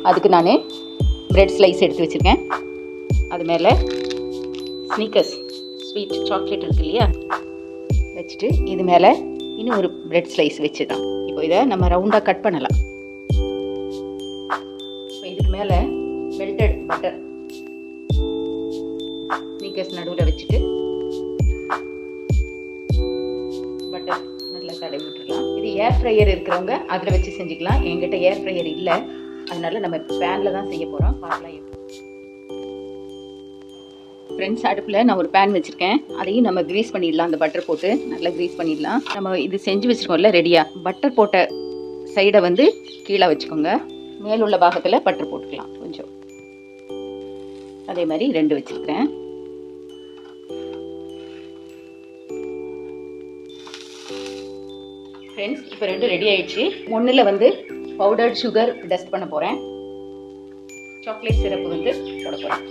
அதுக்கு நான் bread slice எடுத்து வச்சுருக்கேன். அது மேலே ஸ்னீக்கர்ஸ் ஸ்வீட் சாக்லேட் இருக்குது இல்லையா, வச்சுட்டு இது மேலே இன்னும் ஒரு பிரெட் ஸ்லைஸ் வச்சுதான். இப்போ இதை நம்ம ரவுண்டாக கட் பண்ணலாம். இப்போ இதுக்கு மேலே மெல்டட் பட்டர் ஸ்னீக்கர்ஸ் நடுவில் வச்சுட்டு பட்டர் நல்லா தடவி விட்டுடலாம். இது ஏர் ஃப்ரையர் இருக்கிறவங்க அதில் வச்சு செஞ்சுக்கலாம். என்கிட்ட ஏர் ஃப்ரையர் இல்லை, அதனால நம்ம பேனில் தான் செய்ய போகிறோம். பார்க்கலாம். ஃப்ரெண்ட்ஸ், அடுப்பில் நான் ஒரு பேன் வச்சுருக்கேன். அதையும் நம்ம க்ரீஸ் பண்ணிடலாம். அந்த பட்டர் போட்டு நல்லா க்ரீஸ் பண்ணிடலாம். நம்ம இது செஞ்சு வச்சுருக்கோம்ல ரெடியாக, பட்டர் போட்ட சைடை வந்து கீழே வச்சுக்கோங்க. மேலுள்ள பாகத்தில் பட்டர் போட்டுக்கலாம் கொஞ்சம். அதே மாதிரி 2 வச்சுருக்கிறேன். ஃப்ரெண்ட்ஸ், இப்போ 2 ரெடி ஆயிடுச்சு. 1ல் வந்து பவுடர்ட் சுகர் டஸ்ட் பண்ண போகிறேன். சாக்லேட் சிரப்பு வந்து போட போகிறேன்.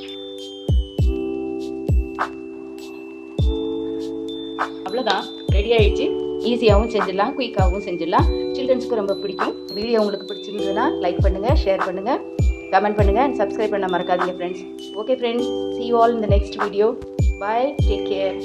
அவ்வளோதான், ரெடி ஆயிடுச்சு. ஈஸியாகவும் செஞ்சிடலாம், குயிக்காகவும் செஞ்சிடலாம். சில்ட்ரன்ஸ்க்கு ரொம்ப பிடிக்கும். வீடியோ உங்களுக்கு பிடிச்சிருந்ததுன்னா லைக் பண்ணுங்கள், ஷேர் பண்ணுங்கள், கமெண்ட் பண்ணுங்கள், அண்ட் சப்ஸ்கிரைப் பண்ண மறக்காதீங்க friends. Okay friends, see you all in the next video. Bye, take care.